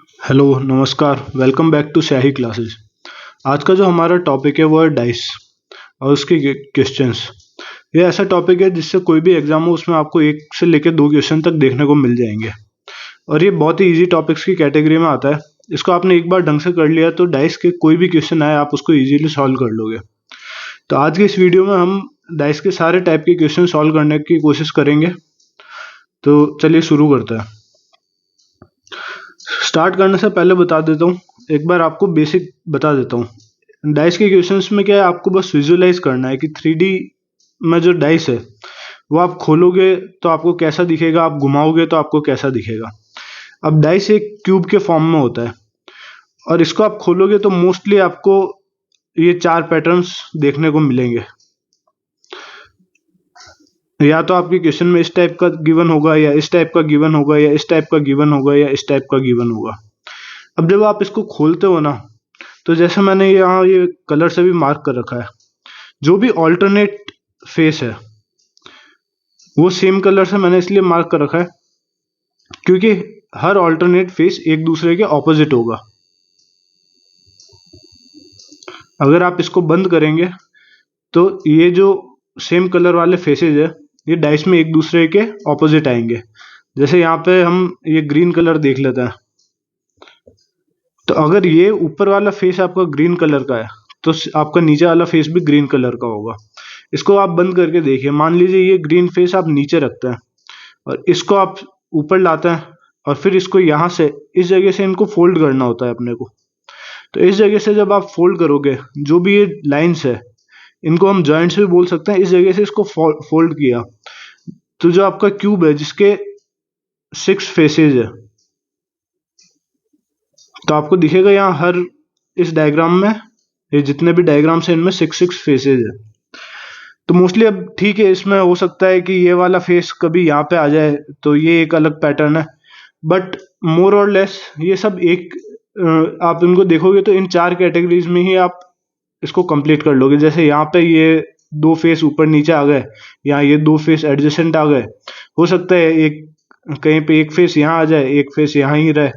Hello नमस्कार, welcome back to स्याही classes. आज का जो हमारा टॉपिक है वो है डाइस और उसके क्वेश्चंस। ये ऐसा टॉपिक है जिससे कोई भी एग्जाम हो उसमें आपको एक से लेकर दो क्वेश्चन तक देखने को मिल जाएंगे और ये बहुत ही इजी टॉपिक्स की कैटेगरी में आता है। इसको आपने एक बार ढंग से कर लिया तो डाइस के कोई भी क्वेश्चन आए आप उसको इजीली सॉल्व कर लोगे। तो आज के इस वीडियो में हम डाइस के सारे टाइप के क्वेश्चन सॉल्व करने की कोशिश करेंगे। तो चलिए शुरू करते हैं। स्टार्ट करने से पहले बता देता हूँ, एक बार आपको बेसिक बता देता हूँ। डाइस के क्वेश्चंस में क्या है, आपको बस विजुअलाइज करना है कि 3D में जो डाइस है वो आप खोलोगे तो आपको कैसा दिखेगा, आप घुमाओगे तो आपको कैसा दिखेगा। अब डाइस एक क्यूब के फॉर्म में होता है और इसको आप खोलोगे तो मोस्टली आपको ये चार पैटर्न्स देखने को मिलेंगे। या तो आपके क्वेश्चन में इस टाइप का गिवन होगा या इस टाइप का गिवन होगा या इस टाइप का गिवन होगा या इस टाइप का गिवन होगा। अब जब आप इसको खोलते हो ना, तो जैसे मैंने यहाँ ये कलर से भी मार्क कर रखा है, जो भी ऑल्टरनेट फेस है वो सेम कलर से मैंने इसलिए मार्क कर रखा है क्योंकि हर ऑल्टरनेट फेस एक दूसरे के ऑपोजिट होगा। अगर आप इसको बंद करेंगे तो ये जो सेम कलर वाले फेसेज है ये डाइस में एक दूसरे के ऑपोजिट आएंगे। जैसे यहाँ पे हम ये ग्रीन कलर देख लेते हैं, तो अगर ये ऊपर वाला फेस आपका ग्रीन कलर का है तो आपका नीचे वाला फेस भी ग्रीन कलर का होगा। इसको आप बंद करके देखिए, मान लीजिए ये ग्रीन फेस आप नीचे रखते हैं और इसको आप ऊपर लाते हैं और फिर इसको यहाँ से इस जगह से इनको फोल्ड करना होता है अपने को। तो इस जगह से जब आप फोल्ड करोगे, जो भी ये लाइंस है इनको हम जॉइंट्स भी बोल सकते हैं, इस जगह से इसको फोल्ड किया तो जो आपका क्यूब है जिसके 6 फेसेज है, तो आपको दिखेगा यहाँ हर इस डायग्राम में, ये जितने भी डायग्राम्स हैं इनमें 6 फेसेज है। तो मोस्टली अब ठीक है, इसमें हो सकता है कि ये वाला फेस कभी यहाँ पे आ जाए तो ये एक अलग पैटर्न है, बट मोर और लेस ये सब एक आप इनको देखोगे तो इन चार कैटेगरीज में ही आप इसको कंप्लीट कर लोगे। जैसे यहाँ पे ये दो फेस ऊपर नीचे आ गए, यहाँ ये दो फेस एडजेसेंट आ गए, हो सकता है एक कहीं पे एक फेस यहाँ आ जाए एक फेस यहाँ ही रहे।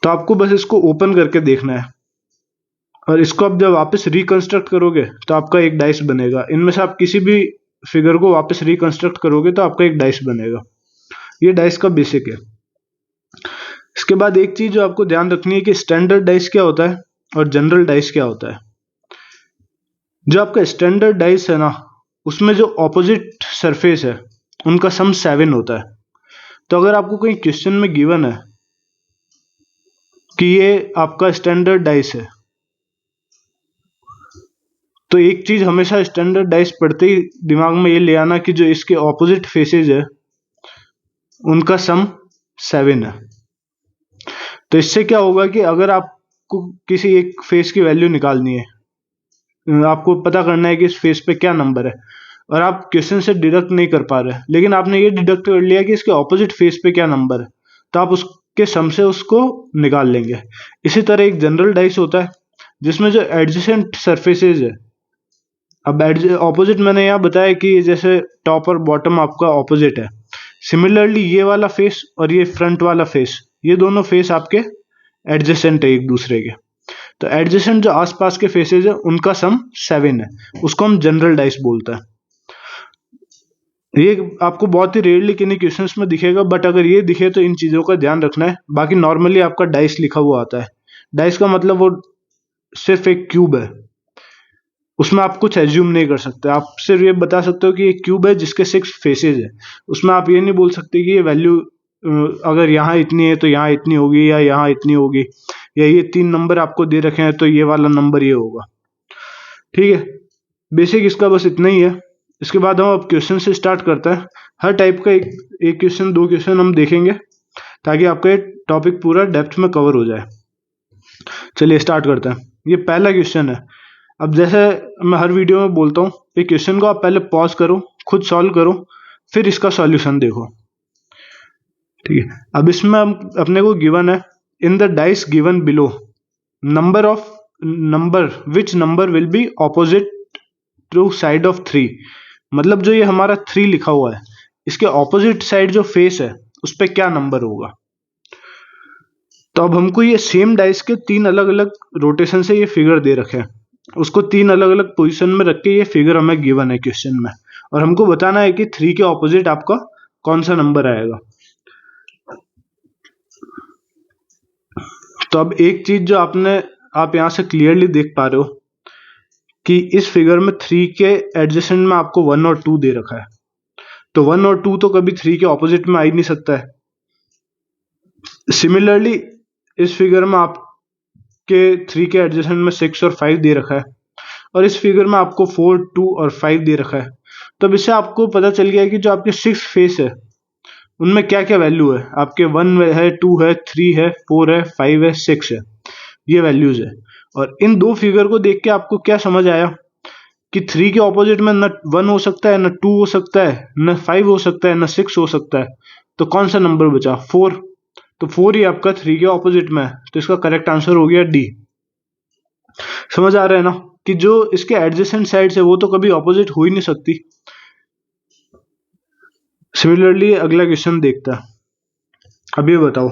तो आपको बस इसको ओपन करके देखना है और इसको आप जब वापस रिकंस्ट्रक्ट करोगे तो आपका एक डाइस बनेगा। इनमें से आप किसी भी फिगर को वापस रिकंस्ट्रक्ट करोगे तो आपका एक डाइस बनेगा। ये डाइस का बेसिक है। इसके बाद एक चीज जो आपको ध्यान रखनी है कि स्टैंडर्ड डाइस क्या होता है और जनरल डाइस क्या होता है। जो आपका स्टैंडर्ड डाइस है ना, उसमें जो ऑपोजिट सरफेस है उनका सम 7 होता है। तो अगर आपको कोई क्वेश्चन में गिवन है कि ये आपका स्टैंडर्ड डाइस है, तो एक चीज हमेशा स्टैंडर्ड डाइस पढ़ते ही दिमाग में ये ले आना कि जो इसके ऑपोजिट फेसेज है उनका सम 7 है। तो इससे क्या होगा कि अगर आपको किसी एक फेस की वैल्यू निकालनी है, आपको पता करना है कि इस फेस पे क्या नंबर है और आप क्वेश्चन से डिडक्ट नहीं कर पा रहे, लेकिन आपने ये डिडक्ट कर लिया कि इसके ऑपोजिट फेस पे क्या नंबर है, तो आप उसके सम से उसको निकाल लेंगे। इसी तरह एक जनरल डाइस होता है जिसमें जो एडजेसेंट सरफेसेज है, अब ऑपोजिट मैंने यहाँ बताया कि जैसे टॉप और बॉटम आपका ऑपोजिट है, सिमिलरली ये वाला फेस और ये फ्रंट वाला फेस, ये दोनों फेस आपके एडजेसेंट है एक दूसरे के। तो एडजेसेंट जो आसपास के फेसेज है उनका सम 7 है, उसको हम जनरल डाइस बोलते हैं। ये आपको बहुत ही रेयरली किन्हीं क्वेश्चंस में दिखेगा, बट अगर ये दिखे तो इन चीजों का ध्यान रखना है। बाकी नॉर्मली आपका डाइस लिखा हुआ आता है। डाइस का मतलब वो सिर्फ एक क्यूब है, उसमें आप कुछ एज्यूम नहीं कर सकते। आप सिर्फ ये बता सकते हो कि एक क्यूब है जिसके 6 फेसेज है। उसमें आप ये नहीं बोल सकते कि ये वैल्यू अगर यहाँ इतनी है तो यहाँ इतनी होगी या यहाँ इतनी होगी, या ये 3 नंबर आपको दे रखे हैं तो ये वाला नंबर ये होगा। ठीक है, बेसिक इसका बस इतना ही है। इसके बाद हम अब क्वेश्चन से स्टार्ट करते हैं। हर टाइप का एक क्वेश्चन 2 क्वेश्चन हम देखेंगे ताकि आपका ये टॉपिक पूरा डेप्थ में कवर हो जाए। चलिए स्टार्ट करते हैं। ये पहला क्वेश्चन है। अब जैसे मैं हर वीडियो में बोलता हूँ, ये क्वेश्चन को आप पहले पॉज करो, खुद सॉल्व करो, फिर इसका सॉल्यूशन देखो। ठीक है, अब इसमें हम अपने को गिवन है in the dice given below number which number will be opposite to side of 3। मतलब जो ये हमारा 3 लिखा हुआ है, इसके ऑपोजिट साइड जो फेस है उस पर क्या नंबर होगा। तो अब हमको ये सेम डाइस के 3 अलग अलग रोटेशन से ये फिगर दे रखे हैं, उसको 3 अलग अलग पोजीशन में रख के ये फिगर हमें गिवन है क्वेश्चन में, और हमको बताना है कि 3 के ऑपोजिट आपका कौन सा नंबर आएगा। तो अब एक चीज जो आप यहाँ से क्लियरली देख पा रहे हो कि इस फिगर में 3 के एडजेसेंट में आपको 1 और 2 दे रखा है, तो 1 और 2 तो कभी 3 के ऑपोजिट में आ ही नहीं सकता है। सिमिलरली इस फिगर में आपके 3 के एडजेसेंट में 6 और 5 दे रखा है, और इस फिगर में आपको 4, 2 और 5 दे रखा है। तो अब इससे आपको पता चल गया कि जो आपके 6 फेस है उनमें क्या क्या वैल्यू है, आपके 1 है, 2 है, 3 है, 4 है, 5 है, 6 है, ये वैल्यूज है। और इन दो फिगर को देख के आपको क्या समझ आया कि 3 के ऑपोजिट में न 1 हो सकता है, न 2 हो सकता है, न 5 हो सकता है, न 6 हो सकता है, तो कौन सा नंबर बचा? 4। तो 4 ही आपका 3 के ऑपोजिट में है, तो इसका करेक्ट आंसर हो गया डी। समझ आ रहा है ना कि जो इसके एडजेसेंट साइड्स है वो तो कभी ऑपोजिट हो ही नहीं सकती। सिमिलरली अगला क्वेश्चन देखता है। अब ये बताओ,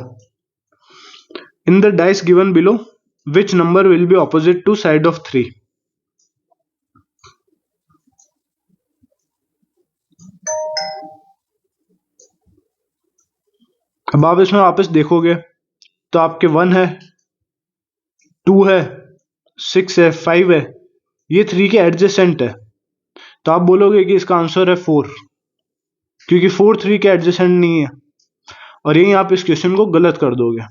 in the dice given below which number will be opposite to side of 3? अब आप इसमें वापस देखोगे तो आपके 1 है, 2 है, 6 है, 5 है, ये 3 के एडजेसेंट है, तो आप बोलोगे कि इसका आंसर है 4, क्योंकि 4 3 के एडजेसेंट नहीं है, और यही आप इस क्वेश्चन को गलत कर दोगे।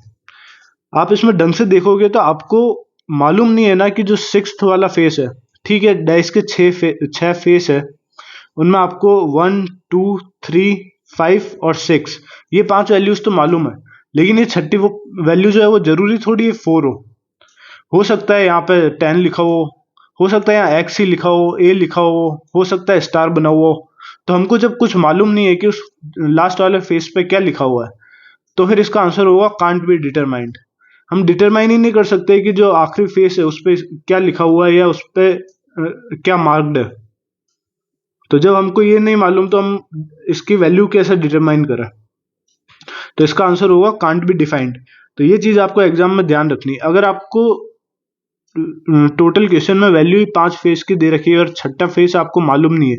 आप इसमें ढंग से देखोगे तो आपको मालूम नहीं है ना कि जो 6th वाला फेस है, ठीक है, डाइस के 6 फेस है, उनमें आपको 1, 2, 3, 5 और 6 ये 5 वैल्यूज तो मालूम है, लेकिन ये छठी वैल्यू जो है वो जरूरी थोड़ी है 4 हो सकता है यहाँ पे 10 लिखा हो सकता है यहाँ एक्स ही लिखा ए लिखा हो सकता है स्टार बना हुआ हो। तो हमको जब कुछ मालूम नहीं है कि उस लास्ट वाले फेस पे क्या लिखा हुआ है, तो फिर इसका आंसर होगा कांट बी डिटरमाइंड। हम डिटरमाइन ही नहीं कर सकते कि जो आखिरी फेस है उस पर क्या लिखा हुआ है या उस पर क्या मार्क्ड है। तो जब हमको ये नहीं मालूम तो हम इसकी वैल्यू कैसे डिटरमाइन करें? तो इसका आंसर होगा कांट बी डिफाइंड। तो ये चीज आपको एग्जाम में ध्यान रखनी है। अगर आपको टोटल क्वेश्चन में वैल्यू ही 5 फेस की दे रखी है और छठा फेस आपको मालूम नहीं है,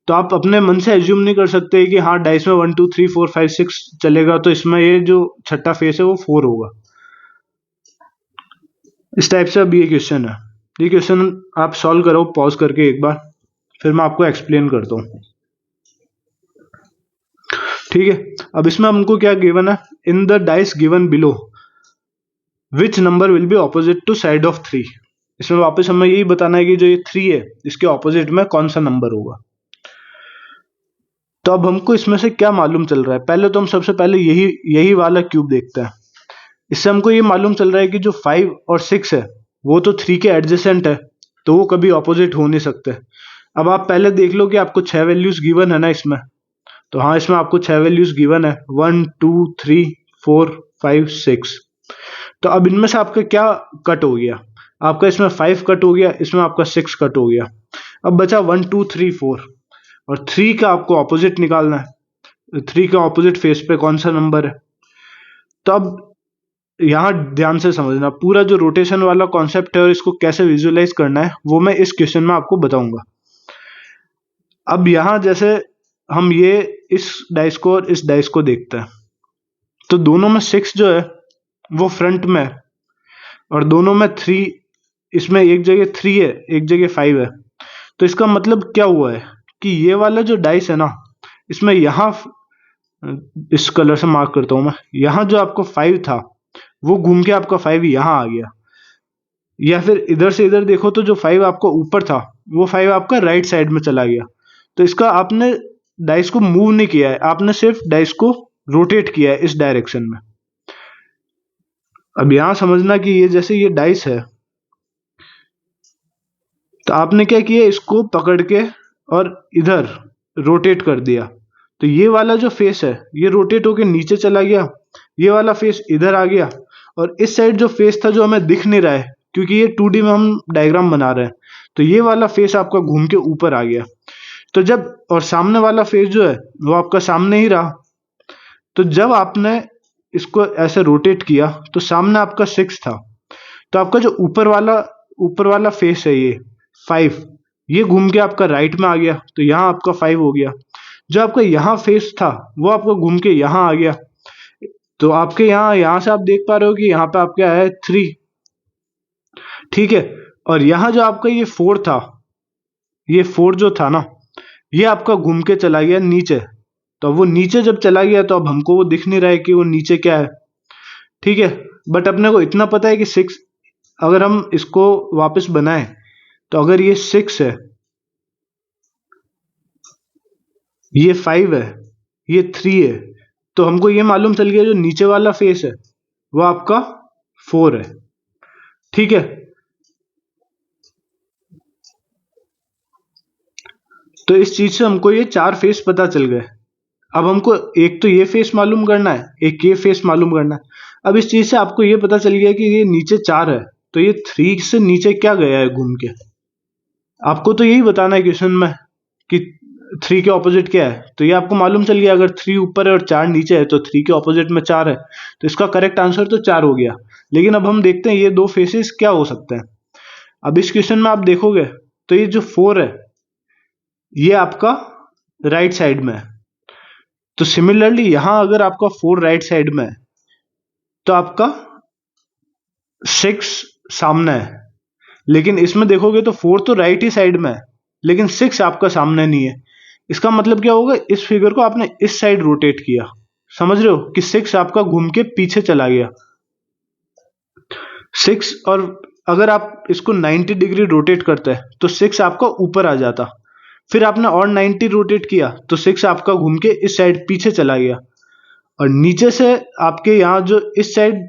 तो आप अपने मन से एज्यूम नहीं कर सकते कि हाँ डाइस में 1 2 3 4 5 6 चलेगा तो इसमें ये जो छठा फेस है वो 4 होगा। इस टाइप से अब ये क्वेश्चन है, ये क्वेश्चन आप सॉल्व करो पॉज करके एक बार, फिर मैं आपको एक्सप्लेन करता हूँ। ठीक है, अब इसमें हमको क्या गिवन है, in the dice given below which number will be opposite to side of 3। इसमें वापस हमें यही बताना है कि जो ये 3 है इसके ऑपोजिट में कौन सा नंबर होगा। तो अब हमको इसमें से क्या मालूम चल रहा है, पहले तो हम सबसे पहले यही वाला क्यूब देखते हैं। इससे हमको ये मालूम चल रहा है कि जो 5 और 6 है वो तो 3 के एडजेसेंट है, तो वो कभी ऑपोजिट हो नहीं सकते। अब आप पहले देख लो कि आपको 6 वैल्यूज गिवन है ना इसमें, तो हाँ इसमें आपको 6 वैल्यूज गिवन है 1 2 3 4 5 6। तो अब इनमें से आपका क्या कट हो गया, आपका इसमें 5 कट हो गया, इसमें आपका 6 कट हो गया। अब बचा 1 2 3 4, और 3 का आपको ऑपोजिट निकालना है, 3 का ऑपोजिट फेस पे कौन सा नंबर है। तो अब यहाँ ध्यान से समझना, पूरा जो रोटेशन वाला कॉन्सेप्ट है और इसको कैसे विजुअलाइज करना है वो मैं इस क्वेश्चन में आपको बताऊंगा। अब यहाँ जैसे हम ये इस डाइस को और इस डाइस को देखते हैं, तो दोनों में 6 जो है वो फ्रंट में है, और दोनों में 3, इसमें एक जगह 3 है एक जगह 5 है। तो इसका मतलब क्या हुआ है कि ये वाला जो डाइस है ना, इसमें यहाँ इस कलर से मार्क करता हूं मैं, यहाँ जो आपको 5 था वो घूम के आपका 5 यहाँ आ गया, या फिर इधर से इधर देखो तो जो 5 आपका ऊपर था वो 5 आपका राइट साइड में चला गया। तो इसका आपने डाइस को मूव नहीं किया है, आपने सिर्फ डाइस को रोटेट किया है इस डायरेक्शन में। अब यहां समझना कि ये जैसे ये डाइस है, तो आपने क्या किया, इसको पकड़ के और इधर रोटेट कर दिया, तो ये वाला जो फेस है ये रोटेट होके नीचे चला गया, ये वाला फेस इधर आ गया, और इस साइड जो फेस था जो हमें दिख नहीं रहा है क्योंकि ये 2D में हम डायग्राम बना रहे हैं, तो ये वाला फेस आपका घूम के ऊपर आ गया। तो जब, और सामने वाला फेस जो है वो आपका सामने ही रहा, तो जब आपने इसको ऐसे रोटेट किया तो सामने आपका 6 था, तो आपका जो ऊपर वाला फेस है ये 5, ये घूम के आपका राइट में आ गया, तो यहाँ आपका 5 हो गया। जो आपका यहाँ फेस था वो आपका घूम के यहाँ आ गया, तो आपके यहाँ से आप देख पा रहे हो कि यहाँ पे आपके आया है 3, ठीक है। और यहाँ जो आपका ये 4 था, ये 4 जो था ना, ये आपका घूम के चला गया नीचे, तो अब वो नीचे जब चला गया तो अब हमको वो दिख नहीं रहा है कि वो नीचे क्या है, ठीक है। बट अपने को इतना पता है कि 6, अगर हम इसको वापस बनाएं तो अगर ये 6 है, ये 5 है, ये 3 है, तो हमको ये मालूम चल गया जो नीचे वाला फेस है वो आपका 4 है, ठीक है। तो इस चीज से हमको ये 4 फेस पता चल गए। अब हमको एक तो ये फेस मालूम करना है, एक ये फेस मालूम करना है। अब इस चीज से आपको ये पता चल गया कि ये नीचे 4 है, तो ये 3 से नीचे क्या गया है घूम के, आपको तो यही बताना है क्वेश्चन में कि 3 के ऑपोजिट क्या है। तो ये आपको मालूम चल गया, अगर 3 ऊपर है और 4 नीचे है तो 3 के ऑपोजिट में 4 है, तो इसका करेक्ट आंसर तो 4 हो गया। लेकिन अब हम देखते हैं ये दो फेसेस क्या हो सकते हैं। अब इस क्वेश्चन में आप देखोगे तो ये जो 4 है ये आपका राइट साइड में है, तो सिमिलरली यहां अगर आपका 4 राइट साइड में है तो आपका 6 सामने है। लेकिन इसमें देखोगे तो 4 तो राइट ही साइड में है, लेकिन 6 आपका सामने नहीं है। इसका मतलब क्या होगा, इस फिगर को आपने इस साइड रोटेट किया, समझ रहे हो कि 6 आपका घूम के पीछे चला गया 6। और अगर आप इसको 90 डिग्री रोटेट करते हैं तो 6 आपका ऊपर आ जाता, फिर आपने और 90 रोटेट किया तो 6 आपका घूम के इस साइड पीछे चला गया, और नीचे से आपके यहाँ जो इस साइड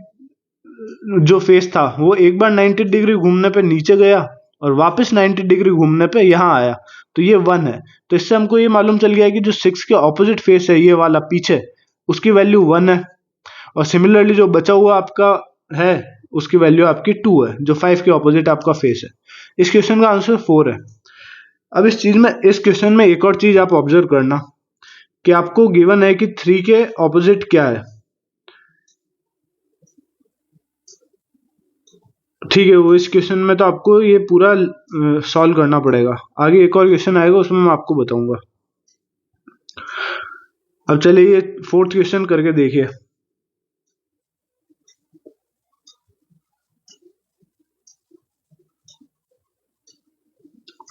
जो फेस था वो एक बार 90 डिग्री घूमने पे नीचे गया और वापस 90 डिग्री घूमने पे यहाँ आया, तो ये 1 है। तो इससे हमको ये मालूम चल गया कि जो 6 के ऑपोजिट फेस है ये वाला पीछे, उसकी वैल्यू 1 है। और सिमिलरली जो बचा हुआ आपका है उसकी वैल्यू आपकी 2 है, जो 5 के ऑपोजिट आपका फेस है। इस क्वेश्चन का आंसर 4 है। अब इस क्वेश्चन में एक और चीज आप ऑब्जर्व करना कि आपको गिवन है कि 3 के ऑपोजिट क्या है, ठीक है। वो इस क्वेश्चन में तो आपको ये पूरा सॉल्व करना पड़ेगा, आगे एक और क्वेश्चन आएगा उसमें मैं आपको बताऊंगा। अब चलिए ये 4th क्वेश्चन करके देखिए।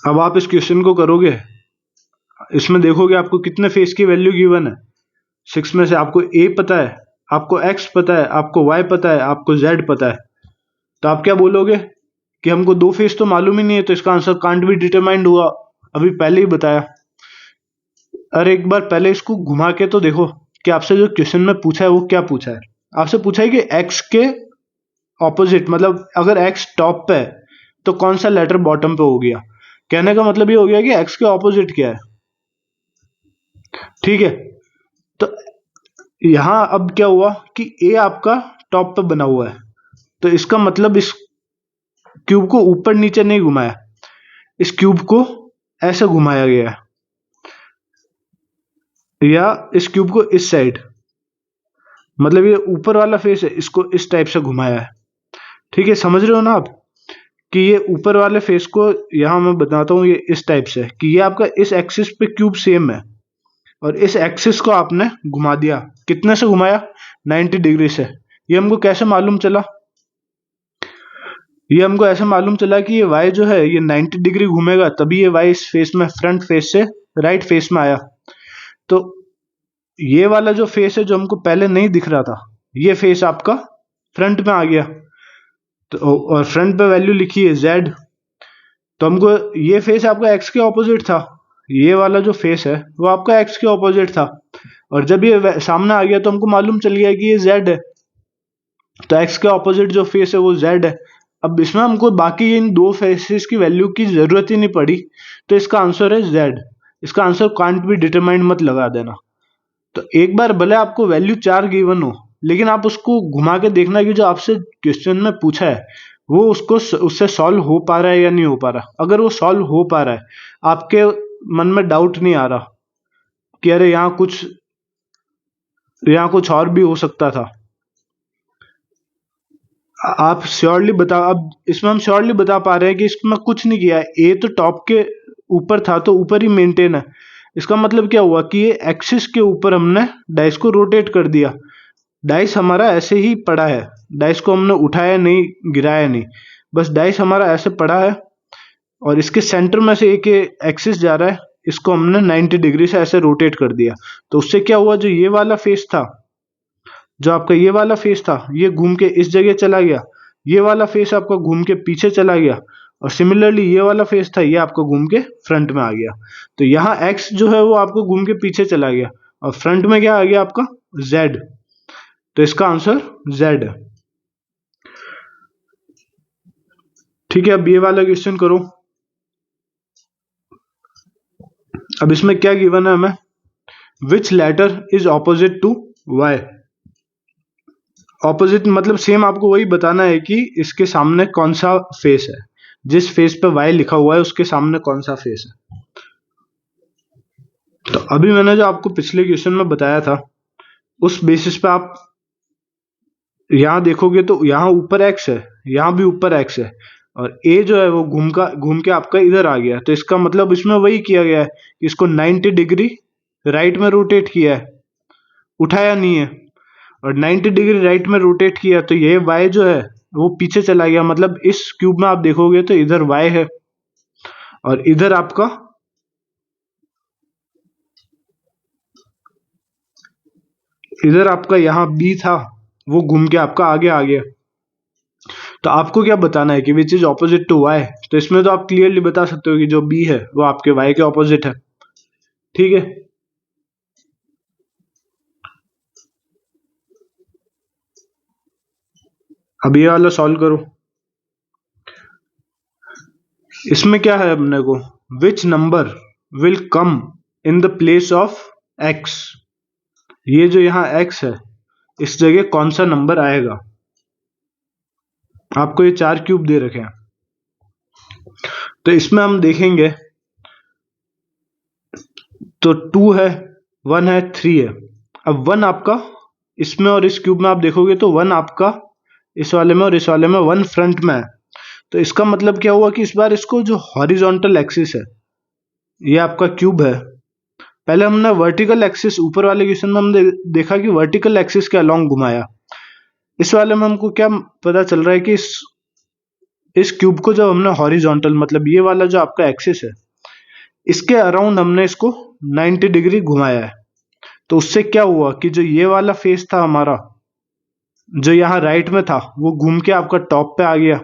अब आप इस क्वेश्चन को करोगे, इसमें देखोगे आपको कितने फेस की वैल्यू गिवन है। 6 में से आपको ए पता है, आपको एक्स पता है, आपको वाई पता है, आपको जेड पता है, तो आप क्या बोलोगे कि हमको 2 फेस तो मालूम ही नहीं है, तो इसका आंसर कांट बी डिटरमाइंड हुआ। अभी पहले ही बताया। अरे एक बार पहले इसको घुमा के तो देखो कि आपसे जो क्वेश्चन में पूछा है वो क्या पूछा है। आपसे पूछा है कि एक्स के ऑपोजिट, मतलब अगर एक्स टॉप पे है तो कौन सा लेटर बॉटम पे हो गया। कहने का मतलब ये हो गया कि एक्स के ऑपोजिट क्या है, ठीक है। तो यहां अब क्या हुआ कि ए आपका टॉप पे बना हुआ है, तो इसका मतलब इस क्यूब को ऊपर नीचे नहीं घुमाया, इस क्यूब को ऐसे घुमाया गया है, या इस क्यूब को इस साइड, मतलब ये ऊपर वाला फेस है इसको इस टाइप से घुमाया है, ठीक है। समझ रहे हो ना आप कि ये ऊपर वाले फेस को यहां मैं बताता हूं, ये इस टाइप से कि ये आपका इस एक्सिस पे क्यूब सेम है, और इस एक्सिस को आपने घुमा दिया, कितने से घुमाया, 90 डिग्री से। ये हमको कैसे मालूम चला, ये हमको ऐसे मालूम चला कि ये वाई जो है ये 90 डिग्री घूमेगा, तभी ये वाई इस फेस में फ्रंट फेस से राइट फेस में आया। तो ये वाला जो फेस है जो हमको पहले नहीं दिख रहा था, ये फेस आपका फ्रंट में आ गया, तो और फ्रंट पे वैल्यू लिखी है z, तो हमको ये फेस आपका x के ऑपोजिट था, ये वाला जो फेस है वो आपका x के ऑपोजिट था, और जब ये सामने आ गया तो हमको मालूम चल गया कि ये z है, तो x के ऑपोजिट जो फेस है वो z है। अब इसमें हमको बाकी इन दो फेसेस की वैल्यू की जरूरत ही नहीं पड़ी, तो इसका आंसर है z। इसका आंसर कांट बी डिटरमाइंड मत लगा देना। तो एक बार भले आपको वैल्यू 4 गिवन हो, लेकिन आप उसको घुमा के देखना कि जो आपसे क्वेश्चन में पूछा है वो उससे सॉल्व हो पा रहा है या नहीं हो पा रहा। अगर वो सॉल्व हो पा रहा है, आपके मन में डाउट नहीं आ रहा कि अरे यहाँ कुछ और भी हो सकता था, आप श्योरली बता, अब इसमें हम श्योरली बता पा रहे हैं कि इसमें कुछ नहीं किया है। ए तो टॉप के ऊपर था तो ऊपर ही मेंटेन है। इसका मतलब क्या हुआ कि ये एक्सिस के ऊपर हमने डाइस को रोटेट कर दिया। डाइस हमारा ऐसे ही पड़ा है, डाइस को हमने उठाया नहीं, गिराया नहीं, बस डाइस हमारा ऐसे पड़ा है और इसके सेंटर में से एक एक्सिस जा रहा है, इसको हमने 90 डिग्री से ऐसे रोटेट कर दिया। तो उससे क्या हुआ, जो ये वाला फेस था, जो आपका ये वाला फेस था, ये घूम के इस जगह चला गया, ये वाला फेस आपका घूम के पीछे चला गया, और सिमिलरली ये वाला फेस था, ये आपको घूम के फ्रंट में आ गया। तो यहाँ एक्स जो है वो आपको घूम के पीछे चला गया और फ्रंट में क्या आ गया आपका, जेड। तो इसका आंसर जेड है। ठीक है, अब ये वाला क्वेश्चन करो। अब इसमें क्या गिवन है हमें, which letter is opposite to Y. Opposite मतलब सेम आपको वही बताना है कि इसके सामने कौन सा फेस है, जिस फेस पे वाई लिखा हुआ है उसके सामने कौन सा फेस है। तो अभी मैंने जो आपको पिछले क्वेश्चन में बताया था उस बेसिस पे आप यहाँ देखोगे तो यहाँ ऊपर एक्स है, यहाँ भी ऊपर एक्स है, और ए जो है वो घूम के आपका इधर आ गया। तो इसका मतलब इसमें वही किया गया है कि इसको 90 डिग्री राइट में रोटेट किया है, उठाया नहीं है, और 90 डिग्री राइट में रोटेट किया तो ये y जो है वो पीछे चला गया। मतलब इस क्यूब में आप देखोगे तो इधर y है और इधर आपका यहाँ b था, वो घूम के आपका आगे आ गया। तो आपको क्या बताना है कि which is opposite to y। तो इसमें तो आप क्लियरली बता सकते हो कि जो b है वो आपके y के ऑपोजिट है। ठीक है, अब ये वाला सॉल्व करो। इसमें क्या है अपने को, विच number will come in the place of x। ये जो यहाँ x है इस जगह कौन सा नंबर आएगा। आपको ये 4 क्यूब दे रखे हैं, तो इसमें हम देखेंगे तो 2 है, 1 है, 3 है। अब 1 आपका इसमें और इस क्यूब में आप देखोगे तो 1 आपका इस वाले में और इस वाले में 1 फ्रंट में है। तो इसका मतलब क्या हुआ कि इस बार इसको जो हॉरिजॉन्टल एक्सिस है, ये आपका क्यूब है। पहले हमने वर्टिकल एक्सिस, ऊपर वाले क्वेश्चन में हमने देखा कि वर्टिकल एक्सिस के अलोंग घुमाया। इस वाले में हमको क्या पता चल रहा है कि इस क्यूब को जब हमने हॉरिजॉन्टल, मतलब ये वाला जो आपका एक्सिस है, इसके अराउंड हमने इसको 90 डिग्री घुमाया है। तो उससे क्या हुआ कि जो ये वाला फेस था हमारा, जो यहाँ राइट में था, वो घूम के आपका टॉप पे आ गया।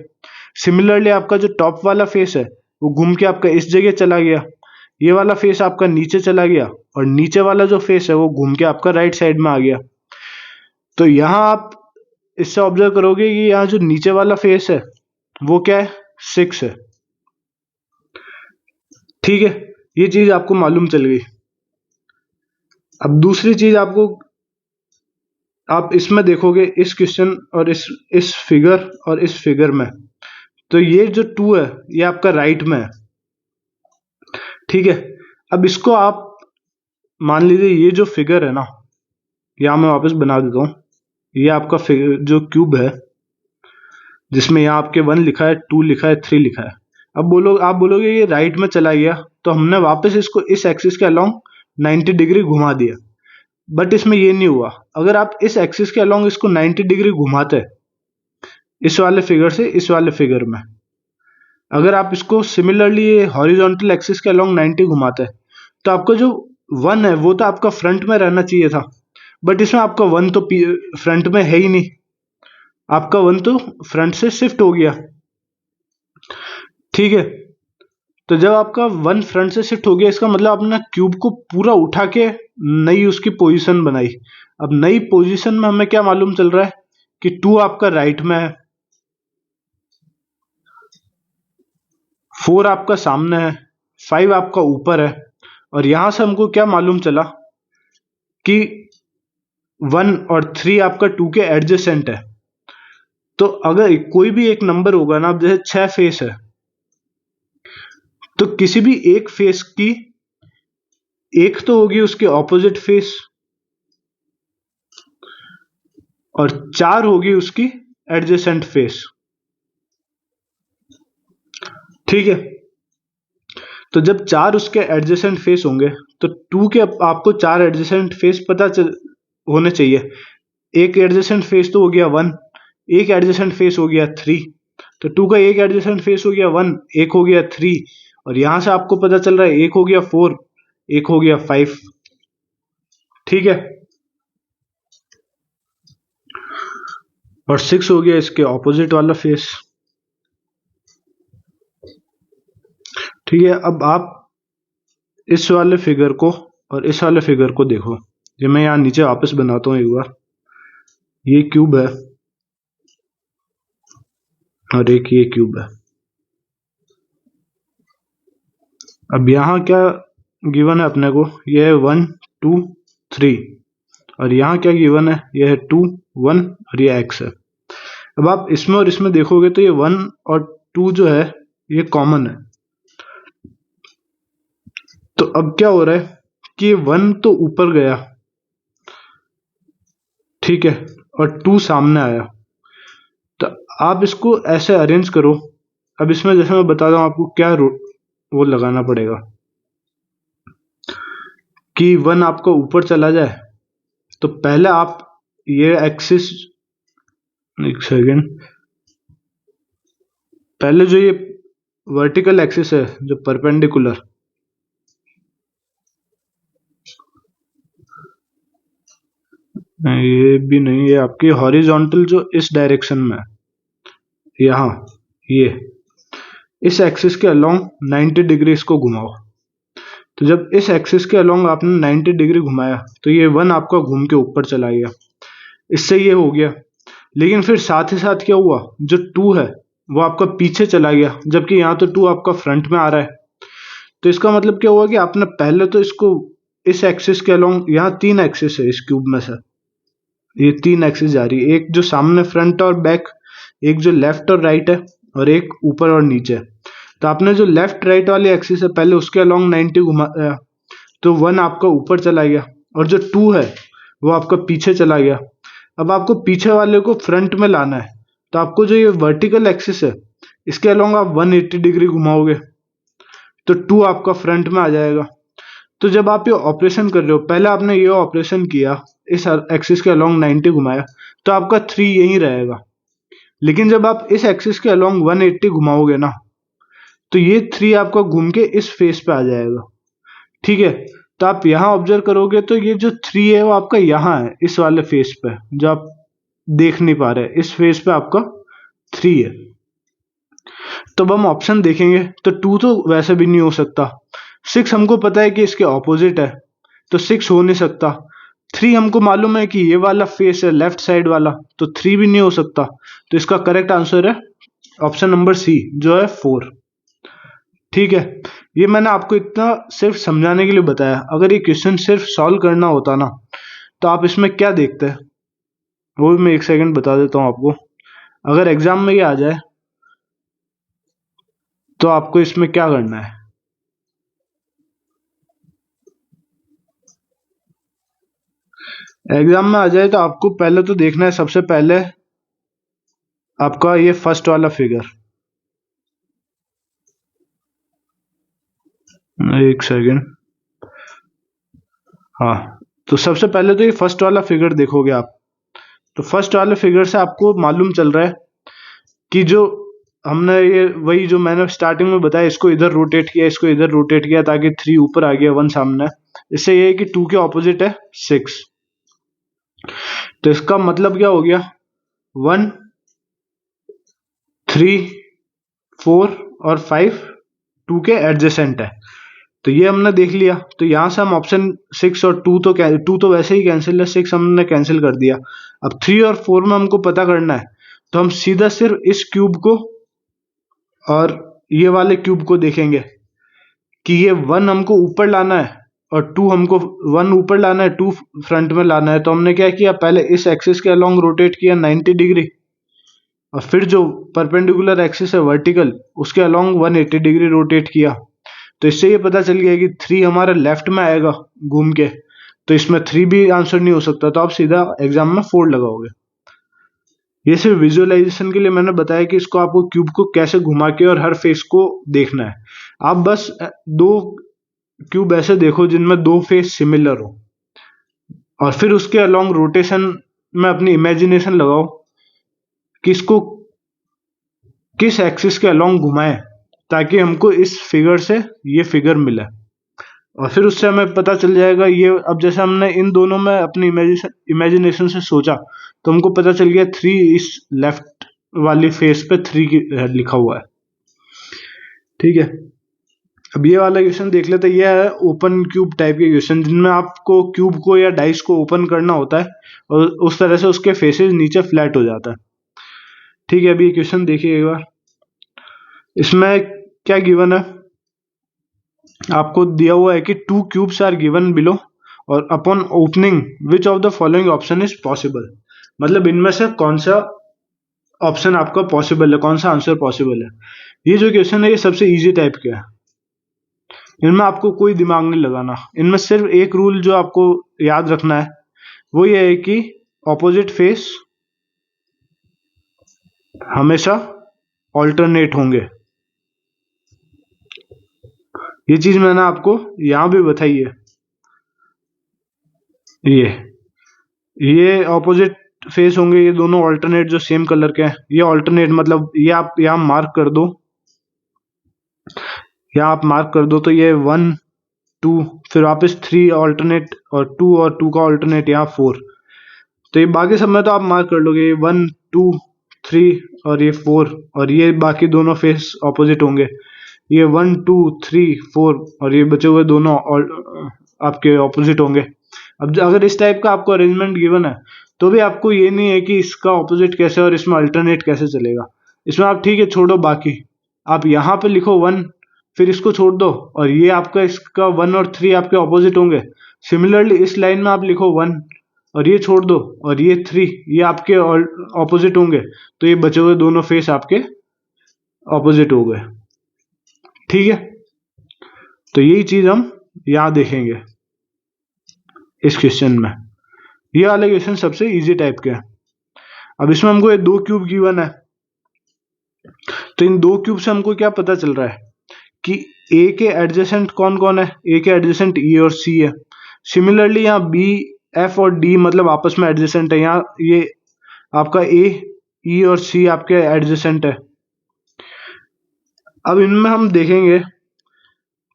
सिमिलरली आपका जो टॉप वाला फेस है वो घूम के आपका इस जगह चला गया। ये वाला फेस आपका नीचे चला गया और नीचे वाला जो फेस है वो घूम के आपका राइट साइड में आ गया। तो यहाँ आप इससे ऑब्जर्व करोगे कि यहाँ जो नीचे वाला फेस है वो क्या है, 6 है। ठीक है, ये चीज आपको मालूम चल गई। अब दूसरी चीज आपको, आप इसमें देखोगे इस क्वेश्चन और इस फिगर और इस फिगर में, तो ये जो 2 है ये आपका राइट में है। ठीक है, अब इसको आप मान लीजिए ये जो फिगर है ना, यहाँ मैं वापस बना देता हूँ। ये आपका फिगर जो क्यूब है जिसमें यहाँ आपके 1 लिखा है, 2 लिखा है, 3 लिखा है। अब आप बोलोगे ये राइट में चला गया, तो हमने वापस इसको इस एक्सिस के अलोंग 90 डिग्री घुमा दिया। बट इसमें ये नहीं हुआ। अगर आप इस एक्सिस के अलोंग इसको 90 डिग्री घुमाते, इस वाले फिगर से इस वाले फिगर में, अगर आप इसको सिमिलरली हॉरिजॉन्टल एक्सिस के अलोंग 90 घुमाते, तो आपका जो 1 है वो तो आपका फ्रंट में रहना चाहिए था, बट इसमें आपका 1 तो फ्रंट में है ही नहीं, आपका 1 तो फ्रंट से शिफ्ट हो गया। ठीक है, तो जब आपका 1 फ्रंट से शिफ्ट हो गया, इसका मतलब आपने क्यूब को पूरा उठा के नई उसकी पोजीशन बनाई। अब नई पोजीशन में हमें क्या मालूम चल रहा है कि 2 आपका राइट में है, 4 आपका सामने है, 5 आपका ऊपर है, और यहां से हमको क्या मालूम चला कि 1 और 3 आपका 2 के एडजेसेंट है। तो अगर कोई भी एक नंबर होगा ना, अब जैसे 6 फेस है, तो किसी भी एक फेस की एक तो होगी उसके ऑपोजिट फेस और 4 होगी उसकी एडजेसेंट फेस। ठीक है, तो जब 4 उसके एडजेसेंट फेस होंगे तो 2 के आपको 4 एडजेसेंट फेस पता होने चाहिए। एक एडजेसेंट फेस तो हो गया 1, एक एडजेसेंट फेस हो गया 3, तो 2 का एक एडजेसेंट फेस हो गया 1, एक हो गया 3, और यहां से आपको पता चल रहा है एक हो गया 4, एक हो गया 5। ठीक है, और 6 हो गया इसके ऑपोजिट वाला फेस। ठीक है, अब आप इस वाले फिगर को और इस वाले फिगर को देखो। ये मैं यहाँ नीचे वापस बनाता हूँ एक बार। ये क्यूब है और एक ये क्यूब है। अब यहाँ क्या गिवन है अपने को, ये है 1 2 3, और यहाँ क्या गिवन है, ये है 2 1 और ये x है। अब आप इसमें और इसमें देखोगे तो ये 1 और 2 जो है ये कॉमन है। तो अब क्या हो रहा है कि ये 1 तो ऊपर गया, ठीक है, और 2 सामने आया। तो आप इसको ऐसे अरेंज करो। अब इसमें जैसे मैं बता रहा हूँ आपको क्या वो लगाना पड़ेगा कि 1 आपका ऊपर चला जाए। तो पहले आप ये एक्सिस, एक सेकेंड, पहले जो ये वर्टिकल एक्सिस है जो परपेंडिकुलर, ये भी नहीं, ये आपकी हॉरिजॉन्टल जो इस डायरेक्शन में है, यहाँ ये इस एक्सिस के अलोंग 90 डिग्री इसको घुमाओ। तो जब इस एक्सिस के अलोंग आपने 90 डिग्री घुमाया तो ये 1 आपका घूम के ऊपर चला गया, इससे ये हो गया। लेकिन फिर साथ ही साथ क्या हुआ, जो 2 है वो आपका पीछे चला गया, जबकि यहाँ तो 2 आपका फ्रंट में आ रहा है। तो इसका मतलब क्या हुआ कि आपने पहले तो इसको इस एक्सिस के अलोंग, यहाँ 3 एक्सिस है इस क्यूब में से, ये 3 एक्सिस जा रही है, एक जो सामने फ्रंट और बैक, एक जो लेफ्ट और राइट है, और एक ऊपर और नीचे। तो आपने जो लेफ्ट राइट वाली एक्सिस है पहले उसके अलोंग 90 घुमाया, तो 1 आपका ऊपर चला गया, और जो 2 है वो आपका पीछे चला गया। अब आपको पीछे वाले को फ्रंट में लाना है, तो आपको जो ये वर्टिकल एक्सिस है इसके अलोंग आप 180 डिग्री घुमाओगे तो 2 आपका फ्रंट में आ जाएगा। तो जब आप ये ऑपरेशन कर रहे हो, पहले आपने ये ऑपरेशन किया, इस एक्सिस के अलोंग 90 घुमाया, तो आपका 3 यहीं रहेगा। लेकिन जब आप इस एक्सिस के अलोंग 180 घुमाओगे ना, तो ये 3 आपका घूम के इस फेस पे आ जाएगा। ठीक है, तो आप यहाँ ऑब्जर्व करोगे तो ये जो 3 है वो आपका यहाँ है, इस वाले फेस पे जो आप देख नहीं पा रहे, इस फेस पे आपका 3 है। तो अब हम ऑप्शन देखेंगे तो 2 तो वैसे भी नहीं हो सकता, 6 हमको पता है कि इसके ऑपोजिट है तो 6 हो नहीं सकता, 3 हमको मालूम है कि ये वाला फेस है लेफ्ट साइड वाला, तो 3 भी नहीं हो सकता। तो इसका करेक्ट आंसर है ऑप्शन नंबर सी जो है 4। ठीक है, ये मैंने आपको इतना सिर्फ समझाने के लिए बताया। अगर ये क्वेश्चन सिर्फ सॉल्व करना होता ना तो आप इसमें क्या देखते हैं वो भी मैं एक सेकंड बता देता हूँ आपको। अगर एग्जाम में ये आ जाए तो आपको इसमें क्या करना है, एग्जाम में आ जाए तो आपको पहले तो देखना है, सबसे पहले आपका ये फर्स्ट वाला फिगर, एक सेकंड, हाँ, तो सबसे पहले तो ये फर्स्ट वाला फिगर देखोगे आप। तो फर्स्ट वाले फिगर से आपको मालूम चल रहा है कि जो हमने ये वही जो मैंने स्टार्टिंग में बताया, इसको इधर रोटेट किया, इसको इधर रोटेट किया ताकि 3 ऊपर आ गया, 1 सामने। इससे ये है कि 2 के ऑपोजिट है 6। तो इसका मतलब क्या हो गया, 1 3 4 और 5 2 के एडजेसेंट है। तो ये हमने देख लिया। तो यहाँ से हम ऑप्शन 6 और 2 तो वैसे ही कैंसिल है, 6 हमने कैंसिल कर दिया। अब 3 और 4 में हमको पता करना है, तो हम सीधा सिर्फ इस क्यूब को और ये वाले क्यूब को देखेंगे कि ये 1 हमको ऊपर लाना है और 2 हमको 1 ऊपर लाना है, 2 फ्रंट में लाना है। तो हमने क्या किया, पहले इस एक्सिस के अलोंग रोटेट किया 90 डिग्री, और फिर जो परपेंडिकुलर एक्सिस है वर्टिकल उसके अलोंग 180 डिग्री रोटेट किया। तो इससे ये पता चल गया कि 3 हमारा लेफ्ट में आएगा घूम के, तो इसमें 3 भी आंसर नहीं हो सकता, तो आप सीधा एग्जाम में 4 लगाओगे। ये सिर्फ विजुअलाइजेशन के लिए मैंने बताया कि इसको आपको क्यूब को कैसे घुमा के और हर फेस को देखना है। आप बस दो क्यूब ऐसे देखो जिनमें दो फेस सिमिलर हो, और फिर उसके अलोंग रोटेशन में अपनी इमेजिनेशन लगाओ कि इसको किस एक्सिस के अलोंग घुमाएं ताकि हमको इस फिगर से ये फिगर मिले, और फिर उससे हमें पता चल जाएगा ये। अब जैसे हमने इन दोनों में अपनी इमेजिनेशन से सोचा तो हमको पता चल गया 3 इस लेफ्ट वाली फेस पे 3 लिखा हुआ है। ठीक है, अब ये वाला क्वेश्चन देख लेते हैं। ये है ओपन क्यूब टाइप के क्वेश्चन जिनमें आपको क्यूब को या डाइस को ओपन करना होता है और उस तरह से उसके फेसेस नीचे फ्लैट हो जाता है। ठीक है, अभी ये क्वेश्चन देखिए एक बार। इसमें क्या गिवन है, आपको दिया हुआ है कि 2 क्यूब्स आर गिवन बिलो और upon opening which of the following option is possible. मतलब इनमें से कौन सा ऑप्शन आपका पॉसिबल है, कौन सा आंसर पॉसिबल है। ये जो क्वेश्चन है ये सबसे इजी टाइप का है, इनमें आपको कोई दिमाग नहीं लगाना। इनमें सिर्फ एक रूल जो आपको याद रखना है वो ये है कि ऑपोजिट फेस हमेशा ऑल्टरनेट होंगे। ये चीज मैंने आपको यहां भी बताई है। ये ऑपोजिट फेस होंगे, ये दोनों ऑल्टरनेट जो सेम कलर के हैं, ये ऑल्टरनेट मतलब ये आप यहाँ मार्क कर दो, यहाँ आप मार्क कर दो तो ये 1 2 फिर वापस 3 ऑल्टरनेट और 2 और 2 का ऑल्टरनेट यहाँ 4। तो ये बाकी सब में तो आप मार्क कर लोगे, ये 1 2 3 और ये 4, और ये बाकी दोनों फेस ऑपोजिट होंगे, ये 1 2 3 4 और ये बचे हुए दोनों आपके ऑपोजिट होंगे। अब अगर इस टाइप का आपको अरेंजमेंट गिवन है तो भी आपको ये नहीं है कि इसका ऑपोजिट कैसे और इसमें अल्टरनेट कैसे चलेगा। इसमें आप ठीक है छोड़ो, बाकी आप यहाँ पे लिखो 1 फिर इसको छोड़ दो और ये आपका इसका 1 और 3 आपके ऑपोजिट होंगे। सिमिलरली इस लाइन में आप लिखो 1 और ये छोड़ दो और ये 3 ये आपके ऑपोजिट होंगे, तो ये बचे हुए दोनों फेस आपके ऑपोजिट हो गए। ठीक है, तो यही चीज हम यहाँ देखेंगे इस क्वेश्चन में। ये वाला क्वेश्चन सबसे इजी टाइप का है। अब इसमें हमको ये 2 क्यूब गिवन है, तो इन 2 क्यूब से हमको क्या पता चल रहा है कि ए के एडजेसेंट कौन कौन है। ए के एडजेसेंट ई और सी है। सिमिलरली यहाँ बी एफ और डी मतलब आपस में एडजेसेंट है। यहाँ ये आपका ए ई और सी आपके एडजेसेंट है। अब इनमें हम देखेंगे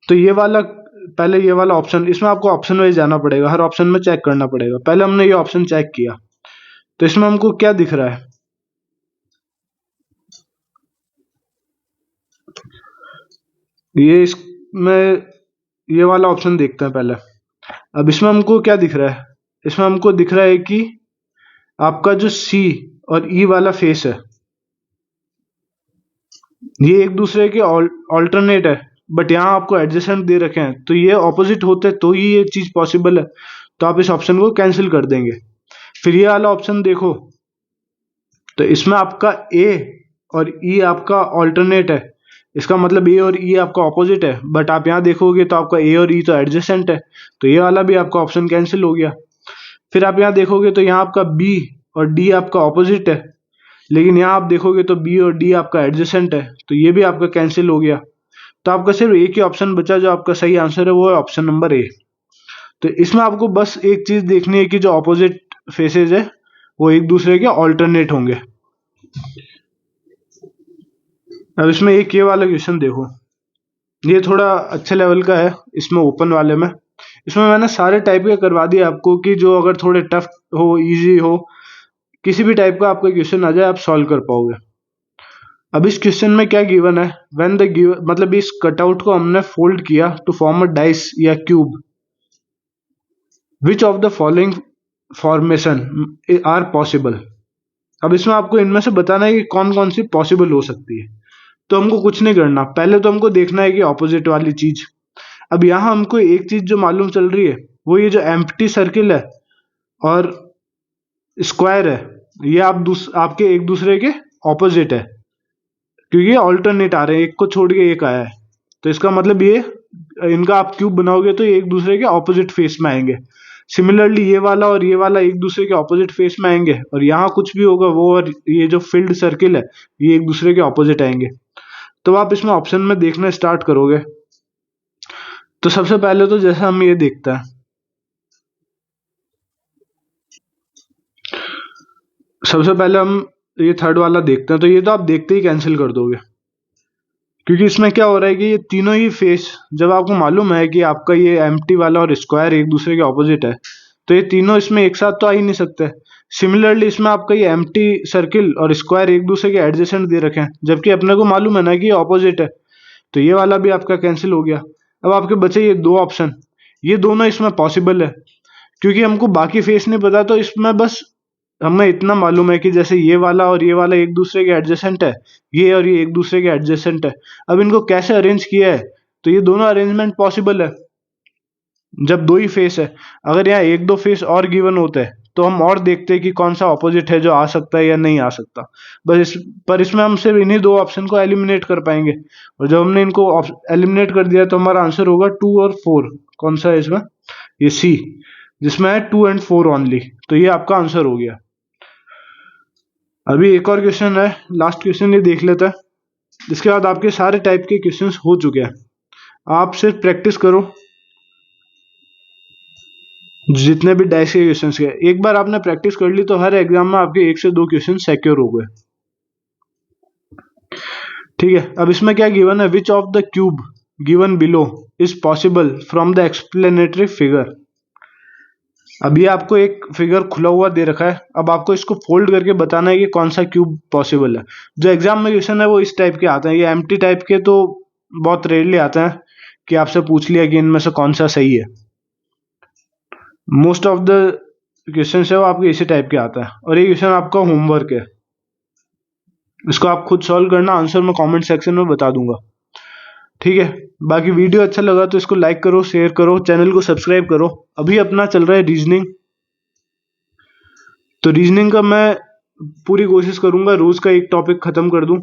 तो ये वाला पहले ये वाला ऑप्शन, इसमें आपको ऑप्शन वाइज जाना पड़ेगा, हर ऑप्शन में चेक करना पड़ेगा। पहले हमने ये ऑप्शन चेक किया तो इसमें हमको क्या दिख रहा है, ये इसमें ये वाला ऑप्शन देखते हैं पहले। अब इसमें हमको क्या दिख रहा है, इसमें हमको दिख रहा है कि आपका जो सी और ई वाला फेस है ये एक दूसरे के ऑल्टरनेट है, बट यहाँ आपको एडजेसेंट दे रखे हैं, तो ये ऑपोजिट होते तो ही ये चीज पॉसिबल है, तो आप इस ऑप्शन को कैंसिल कर देंगे। फिर ये वाला ऑप्शन देखो तो इसमें आपका ए और ई आपका ऑल्टरनेट है, इसका मतलब ए और ई आपका ऑपोजिट है, बट आप यहाँ देखोगे तो आपका ए और ई तो एडजेसेंट है, तो ये वाला भी आपका ऑप्शन कैंसिल हो गया। फिर आप यहाँ देखोगे तो यहाँ आपका बी और डी आपका ऑपोजिट है, लेकिन यहाँ आप देखोगे तो बी और डी आपका एडजेसेंट है, तो ये भी आपका कैंसिल हो गया। तो आपका सिर्फ एक ही ऑप्शन बचा जो आपका सही आंसर है, वो है ऑप्शन नंबर ए। तो इसमें आपको बस एक चीज देखनी है कि जो ऑपोजिट फेसेस है वो एक दूसरे के ऑल्टरनेट होंगे। अब इसमें एक ये वाला क्वेश्चन देखो, ये थोड़ा अच्छे लेवल का है। इसमें ओपन वाले में इसमें मैंने सारे टाइप के करवा दिए आपको कि जो अगर थोड़े टफ हो, इजी हो, किसी भी टाइप का आपका क्वेश्चन आ जाए आप सॉल्व कर पाओगे। अब इस क्वेश्चन में क्या गिवन है, व्हेन द गिवन मतलब इस कटआउट को हमने फोल्ड किया टू फॉर्म अ डाइस या cube, which of the following formation are possible. अब इसमें आपको इनमें से बताना है कि कौन कौन सी पॉसिबल हो सकती है। तो हमको कुछ नहीं करना, पहले तो हमको देखना है कि ऑपोजिट वाली चीज। अब यहाँ हमको एक चीज जो मालूम चल रही है वो ये जो एम्प्टी सर्किल है और स्क्वायर है, ये आपके एक दूसरे के ऑपोजिट है, क्योंकि ये ऑल्टरनेट आ रहे हैं, एक को छोड़ के एक आया है, तो इसका मतलब ये इनका आप क्यूब बनाओगे तो ये एक दूसरे के ऑपोजिट फेस में आएंगे। सिमिलरली ये वाला और ये वाला एक दूसरे के ऑपोजिट फेस में आएंगे, और यहाँ कुछ भी होगा वो और ये जो फिल्ड सर्किल है ये एक दूसरे के ऑपोजिट आएंगे। तो आप इसमें ऑप्शन में देखना स्टार्ट करोगे तो सबसे पहले तो जैसा हम ये देखते हैं, सबसे पहले हम ये थर्ड वाला देखते हैं, तो ये तो आप देखते ही कैंसिल कर दोगे, क्योंकि इसमें क्या हो रहा है कि ये तीनों ही फेस, जब आपको मालूम है कि आपका ये एम्प्टी वाला और स्क्वायर एक दूसरे के ऑपोजिट है, तो ये तीनों इसमें एक साथ तो आ ही नहीं सकते। सिमिलरली इसमें आपका ये एम्प्टी सर्किल और स्क्वायर एक दूसरे के एडजेसेंट दे रखे हैं, जबकि अपने को मालूम है ना कि ये ऑपोजिट है, तो ये वाला भी आपका कैंसिल हो गया। अब आपके बचे ये दो ऑप्शन, ये दोनों इसमें पॉसिबल है, क्योंकि हमको बाकी फेस नहीं पता, तो इसमें बस हमें इतना मालूम है कि जैसे ये वाला और ये वाला एक दूसरे के एडजेसेंट है, ये और ये एक दूसरे के एडजेसेंट है। अब इनको कैसे अरेंज किया है, तो ये दोनों अरेंजमेंट पॉसिबल है जब दो ही फेस है। अगर यहाँ एक दो फेस और गिवन होते हैं तो हम और देखते हैं कि कौन सा ऑपोजिट है जो आ सकता है या नहीं आ सकता। पर इसमें हम सिर्फ इन्हीं दो ऑप्शन को एलिमिनेट कर पाएंगे, और जब हमने इनको एलिमिनेट कर दिया तो हमारा आंसर होगा 2 और 4। कौन सा है इसमें, ये सी, जिसमें है 2 एंड 4 ओनली, तो ये आपका आंसर हो गया। अभी एक और क्वेश्चन है, लास्ट क्वेश्चन ये देख लेते हैं, इसके बाद आपके सारे टाइप के क्वेश्चंस हो चुके हैं। आप सिर्फ प्रैक्टिस करो जितने भी डाइस के क्वेश्चंस के, एक बार आपने प्रैक्टिस कर ली तो हर एग्जाम में आपके 1 से 2 क्वेश्चन सिक्योर हो गए। ठीक है, अब इसमें क्या गिवन है, विच of the cube given below is possible from the explanatory figure. अभी आपको एक फिगर खुला हुआ दे रखा है, अब आपको इसको फोल्ड करके बताना है कि कौन सा क्यूब पॉसिबल है। जो एग्जाम में क्वेश्चन है वो इस टाइप के आते हैं, ये एम्प्टी टाइप के तो बहुत रेयरली आते हैं कि आपसे पूछ लिया कि इनमें से कौन सा सही है। मोस्ट ऑफ द क्वेश्चन है वो आपके इसी टाइप के आता है, और ये क्वेश्चन आपका होमवर्क है, इसको आप खुद सॉल्व करना, आंसर मैं कमेंट सेक्शन में बता दूंगा। ठीक है, बाकी वीडियो अच्छा लगा तो इसको लाइक करो, शेयर करो, चैनल को सब्सक्राइब करो। अभी अपना चल रहा है रीजनिंग, तो रीजनिंग का मैं पूरी कोशिश करूंगा रोज का एक टॉपिक खत्म कर दूं,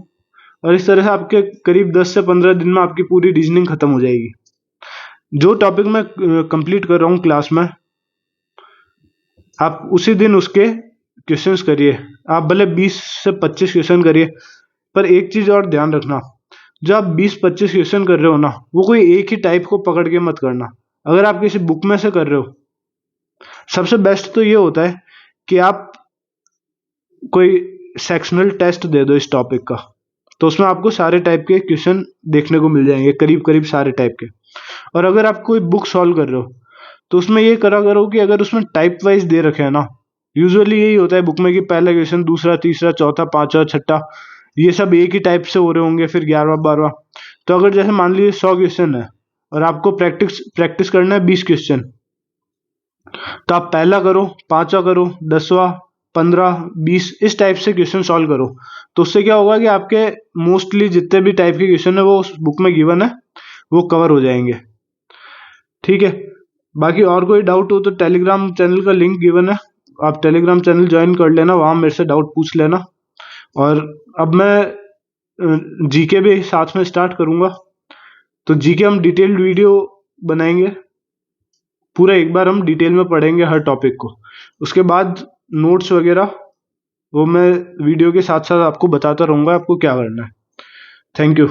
और इस तरह से आपके करीब 10 से 15 दिन में आपकी पूरी रीजनिंग खत्म हो जाएगी। जो टॉपिक मैं कंप्लीट कर रहा हूँ क्लास में, आप उसी दिन उसके क्वेश्चंस करिए, आप भले 20 से 25 क्वेश्चन करिए, पर एक चीज और ध्यान रखना, जब आप 20-25 क्वेश्चन कर रहे हो ना, वो कोई एक ही टाइप को पकड़ के मत करना। अगर आप किसी बुक में से कर रहे हो, सबसे बेस्ट तो ये होता है कि आप कोई सेक्शनल टेस्ट दे दो इस टॉपिक का, तो उसमें आपको सारे टाइप के क्वेश्चन देखने को मिल जाएंगे, करीब करीब सारे टाइप के। और अगर आप कोई बुक सॉल्व कर रहे हो तो उसमें ये करा करो कि अगर उसमें टाइप वाइज दे रखे हैं ना, यूजुअली यही होता है बुक में कि पहला क्वेश्चन, दूसरा, तीसरा, चौथा, पांचवा, छठा, ये सब एक ही टाइप से हो रहे होंगे, फिर 11वां 12वां। तो अगर जैसे मान लीजिए 100 क्वेश्चन है और आपको प्रैक्टिस करना है 20 क्वेश्चन, तो आप पहला करो, पांचवा करो, 10वां, 15, 20, इस टाइप से क्वेश्चन सॉल्व करो। तो उससे क्या होगा कि आपके मोस्टली जितने भी टाइप के क्वेश्चन है वो उस बुक में गिवन है, वो कवर हो जाएंगे। ठीक है, बाकी और कोई डाउट हो तो टेलीग्राम चैनल का लिंक गिवन है, आप टेलीग्राम चैनल ज्वाइन कर लेना, वहां मेरे से डाउट पूछ लेना। और अब मैं जीके भी साथ में स्टार्ट करूंगा, तो जीके हम डिटेल्ड वीडियो बनाएंगे, पूरा एक बार हम डिटेल में पढ़ेंगे हर टॉपिक को। उसके बाद नोट्स वगैरह वो मैं वीडियो के साथ साथ आपको बताता रहूंगा आपको क्या करना है। Thank you.